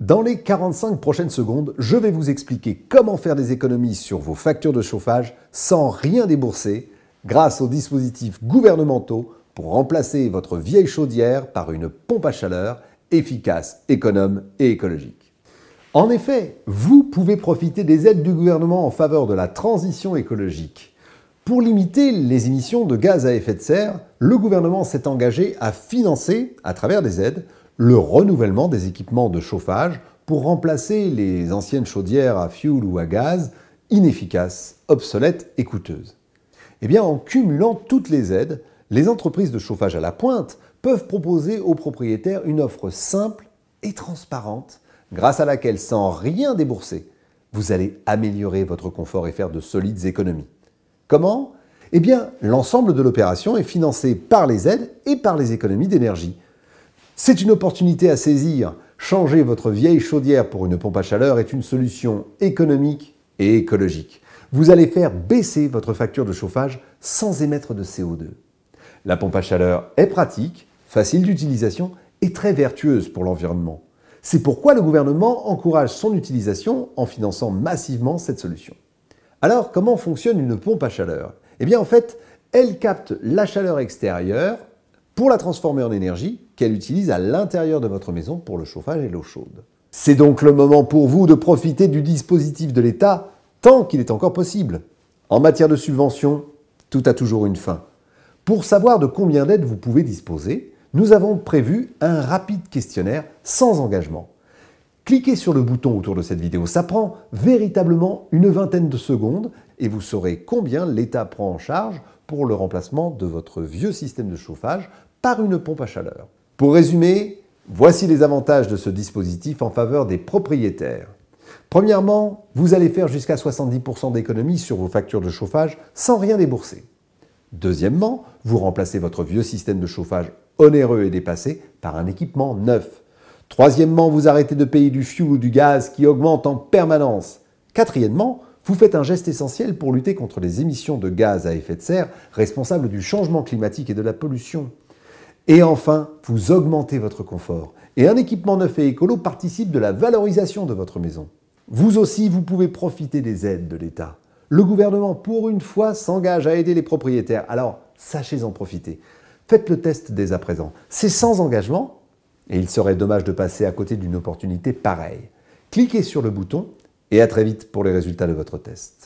Dans les 45 prochaines secondes, je vais vous expliquer comment faire des économies sur vos factures de chauffage sans rien débourser grâce aux dispositifs gouvernementaux pour remplacer votre vieille chaudière par une pompe à chaleur efficace, économe et écologique. En effet, vous pouvez profiter des aides du gouvernement en faveur de la transition écologique. Pour limiter les émissions de gaz à effet de serre, le gouvernement s'est engagé à financer, à travers des aides, le renouvellement des équipements de chauffage pour remplacer les anciennes chaudières à fioul ou à gaz, inefficaces, obsolètes et coûteuses. Eh bien, en cumulant toutes les aides, les entreprises de chauffage à la pointe peuvent proposer aux propriétaires une offre simple et transparente, grâce à laquelle, sans rien débourser, vous allez améliorer votre confort et faire de solides économies. Comment ? Eh bien, l'ensemble de l'opération est financé par les aides et par les économies d'énergie. C'est une opportunité à saisir. Changer votre vieille chaudière pour une pompe à chaleur est une solution économique et écologique. Vous allez faire baisser votre facture de chauffage sans émettre de CO2. La pompe à chaleur est pratique, facile d'utilisation et très vertueuse pour l'environnement. C'est pourquoi le gouvernement encourage son utilisation en finançant massivement cette solution. Alors, comment fonctionne une pompe à chaleur ? Eh bien, en fait, elle capte la chaleur extérieure pour la transformer en énergie qu'elle utilise à l'intérieur de votre maison pour le chauffage et l'eau chaude. C'est donc le moment pour vous de profiter du dispositif de l'État tant qu'il est encore possible. En matière de subventions, tout a toujours une fin. Pour savoir de combien d'aides vous pouvez disposer, nous avons prévu un rapide questionnaire sans engagement. Cliquez sur le bouton autour de cette vidéo, ça prend véritablement une vingtaine de secondes et vous saurez combien l'État prend en charge pour le remplacement de votre vieux système de chauffage par une pompe à chaleur. Pour résumer, voici les avantages de ce dispositif en faveur des propriétaires. Premièrement, vous allez faire jusqu'à 70% d'économies sur vos factures de chauffage sans rien débourser. Deuxièmement, vous remplacez votre vieux système de chauffage onéreux et dépassé par un équipement neuf. Troisièmement, vous arrêtez de payer du fioul ou du gaz qui augmente en permanence. Quatrièmement, vous faites un geste essentiel pour lutter contre les émissions de gaz à effet de serre responsables du changement climatique et de la pollution. Et enfin, vous augmentez votre confort. Et un équipement neuf et écolo participe de la valorisation de votre maison. Vous aussi, vous pouvez profiter des aides de l'État. Le gouvernement, pour une fois, s'engage à aider les propriétaires. Alors, sachez en profiter. Faites le test dès à présent. C'est sans engagement et il serait dommage de passer à côté d'une opportunité pareille. Cliquez sur le bouton et à très vite pour les résultats de votre test.